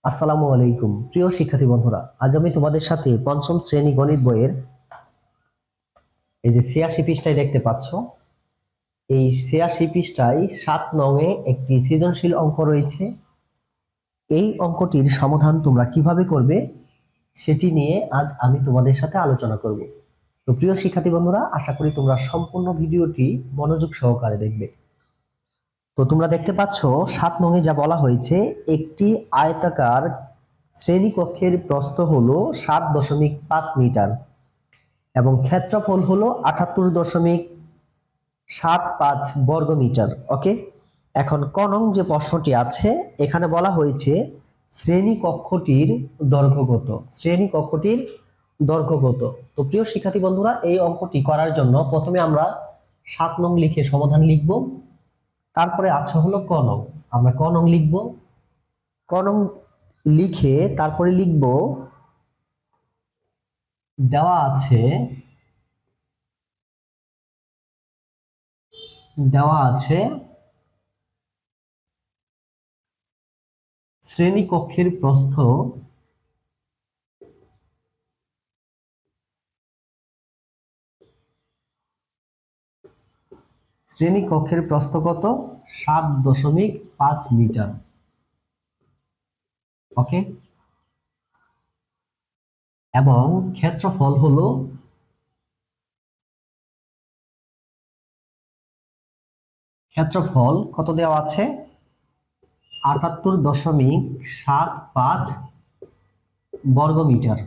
আসসালামু আলাইকুম প্রিয় শিক্ষার্থী বন্ধুরা, আজ আমি তোমাদের সাথে পঞ্চম শ্রেণী গণিত বইয়ের এই যে ৮৬ পৃষ্ঠায় দেখতে পাচ্ছ, এই ৮৬ পৃষ্ঠায় ৭ নং-এ একটি সৃজনশীল অঙ্ক রয়েছে। এই অঙ্কটির সমাধান তোমরা কিভাবে করবে সেটি নিয়ে আজ আমি তোমাদের সাথে আলোচনা করব। তো প্রিয় শিক্ষার্থী বন্ধুরা, আশা করি তোমরা সম্পূর্ণ ভিডিওটি মনোযোগ সহকারে দেখবে। তো তোমরা দেখতে পাচ্ছ ৭ নং-এ যা বলা হয়েছে, একটি আয়তাকার শ্রেণীকক্ষের প্রস্থ হলো ৭.৫ মিটার এবং ক্ষেত্রফল হলো ৭৮.৭৫ বর্গ মিটার। ওকে, এখন ক নং যে প্রশ্নটি আছে, এখানে বলা হয়েছে শ্রেণীকক্ষটির দৈর্ঘ্য কত। শ্রেণীকক্ষটির দৈর্ঘ্য কত? তো প্রিয় শিক্ষার্থী বন্ধুরা, এই অঙ্কটি করার জন্য প্রথমে আমরা ৭ নং লিখে সমাধান লিখব। তারপরে আছে হলো ক নং, আমরা ক নং লিখব। ক নং লিখে তারপরে লিখব দেওয়া আছে শ্রেণীকক্ষের প্রস্থ কত? ৭.৫ মিটার। ওকে, এবং ক্ষেত্রফল কত দেওয়া আছে? ৭৮.৭৫ বর্গ মিটার।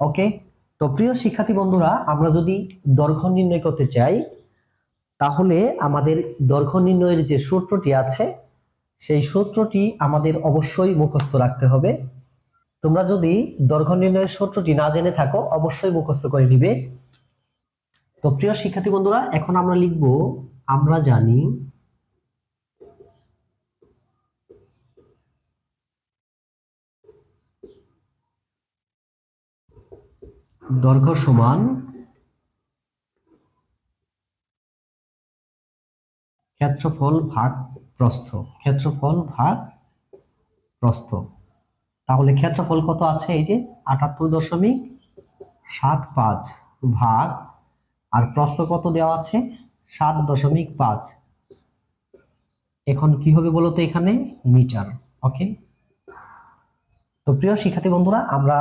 ওকে, তো প্রিয় শিক্ষার্থী বন্ধুরা, আমরা যদি দৈর্ঘ্য নির্ণয় করতে চাই, তাহলে আমাদের দৈর্ঘ্য নির্ণয়ের যে সূত্রটি আছে, সেই সূত্রটি আমাদের অবশ্যই মুখস্থ রাখতে হবে। তোমরা যদি দৈর্ঘ্য নির্ণয়ের সূত্রটি না জেনে থাকো, অবশ্যই মুখস্থ করে নিবে। তো প্রিয় শিক্ষার্থী বন্ধুরা, এখন আমরা লিখব, আমরা জানি দৈর্ঘ্য সমান ক্ষেত্রফল ভাগ প্রস্থ। তাহলে ক্ষেত্রফল কত আছে? এই যে ৭৮.৭৫ ভাগ, আর প্রস্থ কত দেওয়া আছে? ৭.৫। এখন কি হবে বলতো এখানে? মিটার। ওকে, তো প্রিয় শিক্ষার্থী বন্ধুরা, আমরা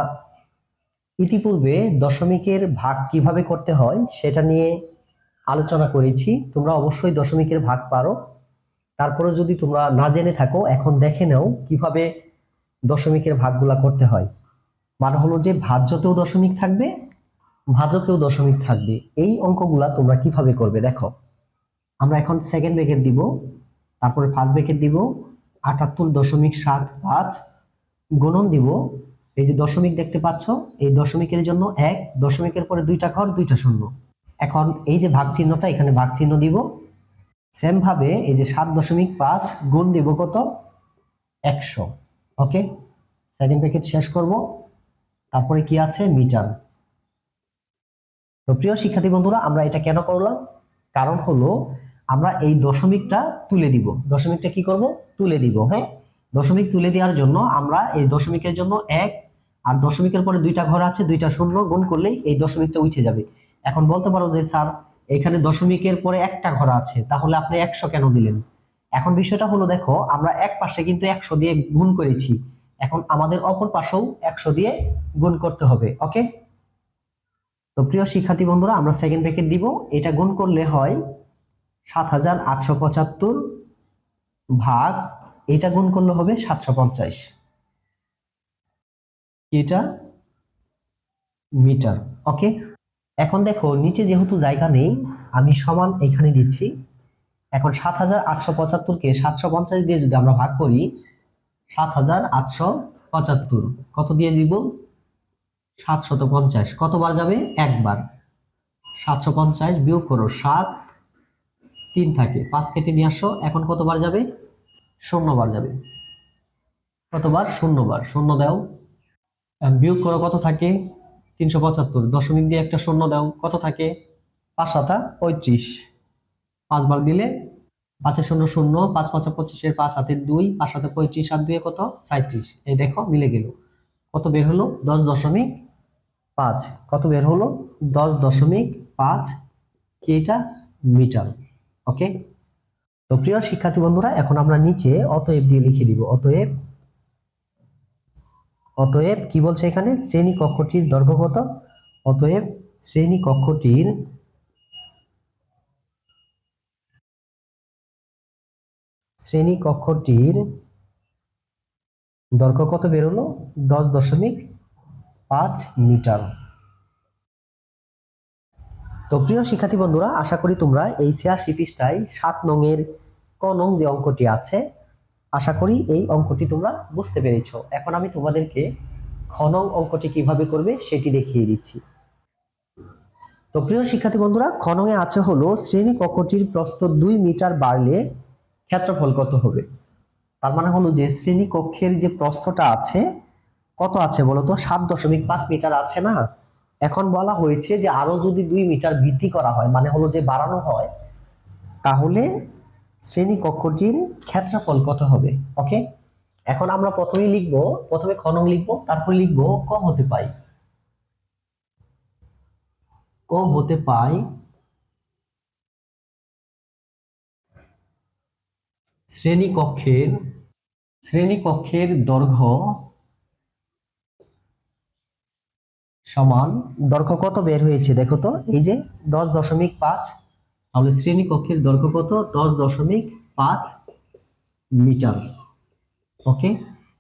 ইতিপূর্বে দশমিকের ভাগ কিভাবে করতে হয় সেটা নিয়ে আলোচনা করেছি। তোমরা অবশ্যই দশমিকের ভাগ পারো। তারপরে যদি তোমরা না জেনে থাকো, এখন দেখে নাও কিভাবে দশমিকের ভাগগুলা করতে হয়। মানে হলো যে ভাজ্যতেও দশমিক থাকবে, ভাজকেও দশমিক থাকবে। এই অঙ্কগুলা তোমরা কিভাবে করবে দেখো। আমরা এখন সেকেন্ড ব্র্যাকেট দিব, তারপরে ফার্স্ট ব্র্যাকেট দিব, ৭৮.৭৫ গুণন দিব। এই যে দশমিক দেখতে পাচ্ছ, এই দশমিকের জন্য ১, দশমিকের পরে ২টা ঘর ২টা শূন্য। এখন এই যে ভাগ চিহ্নটা, এখানে ভাগ চিহ্ন দিব। সেম ভাবে এই যে ৭.৫ গুণ দিব কত? ১০০। ওকে, সেকেন্ড ব্র্যাকেট শেষ করব। তারপরে কি আছে? মিটার। তো প্রিয় শিক্ষার্থী বন্ধুরা, আমরা এটা কেন করলাম? কারণ হলো আমরা এই দশমিকটা তুলে দিব। দশমিকটা কি করব? তুলে দিব। হ্যাঁ, দশমিক তুলে দেওয়ার জন্য আমরা এই দশমিকের জন্য ১, আর দশমিকের পরে ২টা ঘর আছে, ২টা শূন্য, গুণ করলেই এই দশমিকটা উঠে যাবে। এখন বলতে পারো যে স্যার, এখানে দশমিকের পরে একটা ঘর আছে, তাহলে আপনি ১০০ কেন দিলেন? এখন বিষয়টা হলো, দেখো আমরা এক পাশে কিন্তু ১০০ দিয়ে গুণ করেছি, এখন আমাদের অপর পাশেও ১০০ দিয়ে গুণ করতে হবে। ওকে, তো প্রিয় শিক্ষার্থী বন্ধুরা, আমরা সেকেন্ড ব্র্যাকেট দিব। এটা গুণ করলে হয় ৭৮৭৫ ভাগ, এটা গুণ করলে হবে ৭৫০। এটা মিটার। ওকে, এখন দেখো নিচে যেহেতু জায়গা নেই, আমি সমান এখানে দিচ্ছি। এখন ৭৮৭৫-কে ৭৫০ দিয়ে যদি আমরা ভাগ করি, ৭৮৭৫ কত দিয়ে দিব? ৭৫০। কতবার যাবে? একবার। ৭৫০ বিয়োগ করো, ৭, ৩ থাকে, ৫ কেটে নিয়ে আসো। এখন কতবার যাবে? ০ বার যাবে। কতবার? ০ বার। ০ দাও, বিয়োগ করো, কত থাকে? ৩৭৫। দশমিক দিয়ে একটা ০ দাও, কত থাকে? ৫ ৭ ৩৫। ৫ বার দিলে 5 শূন্য শূন্য, 5 5 25, 5 হাতে 2, 5 হাতে 35, 7 2 কত 37। এই দেখো মিলে গেল। কত বের হলো? 10.5। কত বের হলো? 10.5 কি এটা মিটার। ওকে, তো প্রিয় শিক্ষার্থী বন্ধুরা, এখন আমরা নিচে অতএব দিয়ে লিখে দিব। অতএব, অতএব কি বলছে এখানে? শ্রেণী কক্ষটির দৈর্ঘ্য কত? অতএব শ্রেণী কক্ষটির দৈর্ঘ্য কত বেরোলো? 10.5 মিটার। তো প্রিয় শিক্ষার্থী বন্ধুরা, আশা করি তোমরা এই 86 পৃষ্ঠায় 7 নং এর ক নং যে অঙ্কটি আছে, আশা করি এই অঙ্কটি তোমরা বুঝতে পেরেছো। এখন আমি তোমাদেরকে খ নং অঙ্কটি কিভাবে করবে সেটি দেখিয়ে দিচ্ছি। তো প্রিয় শিক্ষার্থী বন্ধুরা, খ নং এ আছে হলো শ্রেণী কক্ষটির প্রস্থ 2 মিটার বাড়লে ক্ষেত্রফল কত হবে। তার মানে হলো যে শ্রেণী কক্ষের যে প্রস্থটা আছে কত আছে বলতো? 7.5 মিটার আছে না। এখন বলা হয়েছে যে আরো যদি 2 মিটার বৃদ্ধি করা হয়, মানে হলো যে বাড়ানো হয়, তাহলে শ্রেণী কক্ষটির ক্ষেত্রফল কত হবে। ওকে, এখন আমরা প্রথমে খ নং লিখবো, তারপর লিখবো ক হতে পাই। ক হতে পাই শ্রেণীকক্ষের দৈর্ঘ্য সমান, দৈর্ঘ্য কত বের হয়েছে দেখো তো, এই যে 10.5। তাহলে শ্রেণীকক্ষের দৈর্ঘ্য কত? 10.5 মিটার। ওকে,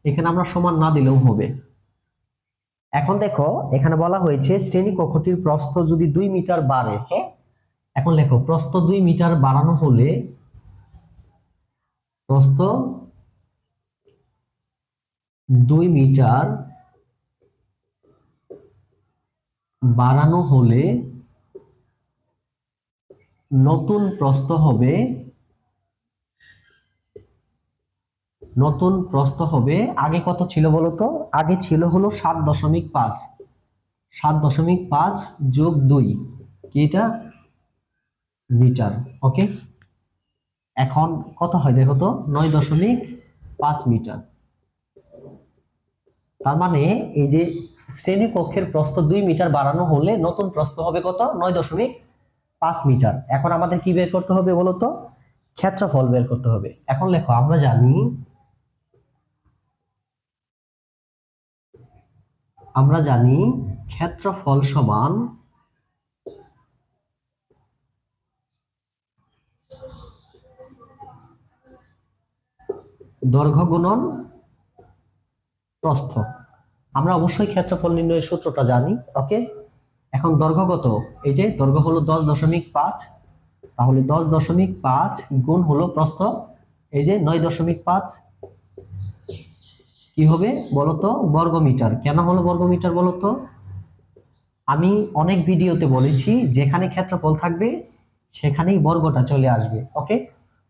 এখানে আমরা সমান না দিলেও হবে। এখন দেখো এখানে বলা হয়েছে শ্রেণী কক্ষটির প্রস্থ যদি 2 মিটার বাড়ে। হ্যাঁ, এখন লেখো প্রস্থ 2 মিটার বাড়ানো হলে, প্রস্থ 2 মিটার বাড়ানো হলে নতুন প্রস্থ হবে, আগে কত ছিল বলতো? আগে ছিল হলো 7.5, 7.5 যোগ 2 কি এটা মিটার। ওকে, এখন কত হয় দেখো তো? 9.5 মিটার। তার মানে এই যে শ্রেণী কক্ষের প্রস্থ 2 মিটার বাড়ানো হলে নতুন প্রস্থ হবে কত? 9.5 মিটার। এখন আমাদের কি বের করতে হবে বলতো? ক্ষেত্রফল বের করতে হবে। এখন লেখো, আমরা জানি ক্ষেত্রফল সমান দৈর্ঘ্য গুণন প্রস্থ। আমরা অবশ্যই ক্ষেত্রফল নির্ণয়ের সূত্রটা জানি। ওকে, এখন দৈর্ঘ্য কত? এই যে দৈর্ঘ্য হলো 10.5, তাহলে 10.5 গুণ হলো প্রস্থ, এই যে 9.5 কি হবে বলতো? বর্গ মিটার। কেন হলো বর্গ মিটার বলতো? আমি অনেক ভিডিওতে বলেছি যেখানে ক্ষেত্রফল থাকবে সেখানেই বর্গটা চলে আসবে। ওকে,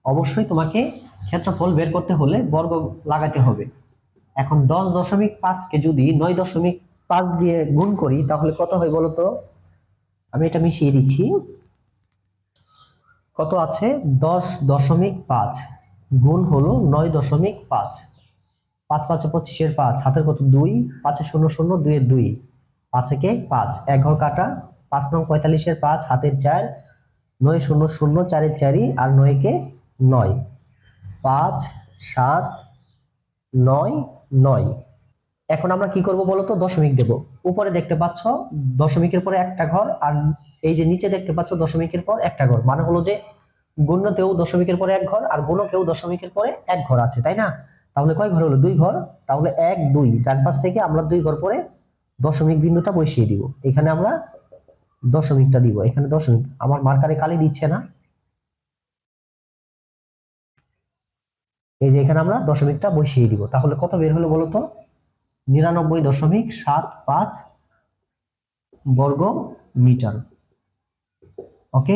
অবশ্যই তোমাকে ক্ষেত্রফল বের করতে হলে বর্গ লাগাতে হবে। এখন 10.5 কে যদি 9.5 দিয়ে গুণ করি তাহলে কত হয় বলতো? আমি এটা মিশিয়ে দিচ্ছি। কত আছে? 10.5 গুণ হলো 9.5। 5 5 25, 5 হাতের কত 2, 5 0 0, 2 2, 5 কে 5, এক ঘর কাটা। 5 নং 45, 5 হাতের 4, 9 0 0, 4 4 আর 9 কে 9, 5 7 9 9। এখন আমরা কি করব বলতো? দশমিক দেব। উপরে দেখতে পাচ্ছ দশমিকের পরে একটা ঘর, আর এই যে নিচে দেখতে পাচ্ছ দশমিকের পর একটা ঘর, মানে হলো যে গুণ্যতেও দশমিকের পরে এক ঘর আর গুণকেও দশমিকের পরে এক ঘর আছে, তাই না? তাহলে কয় ঘর হলো? 2 ঘর। তাহলে 1 2 ডান পাশ থেকে আমরা 2 ঘর পরে দশমিক বিন্দুটা বসিয়ে দিব। এখানে আমরা দশমিকটা দিব। এখানে দশমিক, আমার মার্কারে কালি দিচ্ছে না, এই যে এখানে আমরা দশমিকটা বসিয়ে দিব। তাহলে কত বের হলো বলতো? 99.75 বর্গ মিটার। ওকে,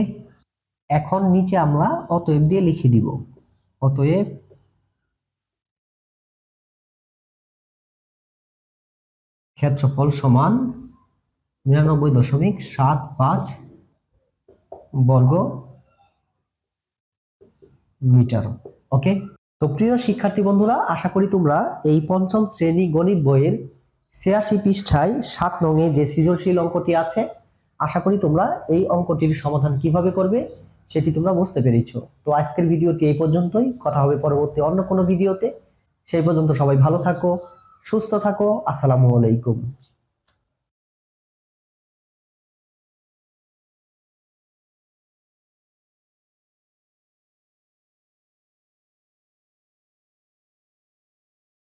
এখন নিচে আমরা অতএব দিয়ে লিখে দিব। অতএব ক্ষেত্রফল সমান 99.75 বর্গ মিটার। ওকে, তো প্রিয় শিক্ষার্থী বন্ধুরা, আশা করি তোমরা এই পঞ্চম শ্রেণী গণিত বইয়ের ৮৬ পৃষ্ঠায় ৭ নং-এ যে সৃজনশীল অঙ্কটি আছে, আশা করি তোমরা এই অঙ্কটির সমাধান কিভাবে করবে সেটি তোমরা বুঝতে পেরেছো। তো আজকের ভিডিওটি এই পর্যন্তই, কথা হবে পরবর্তী অন্য কোনো ভিডিওতে। সেই পর্যন্ত সবাই ভালো থাকো, সুস্থ থাকো। আসসালামু আলাইকুম।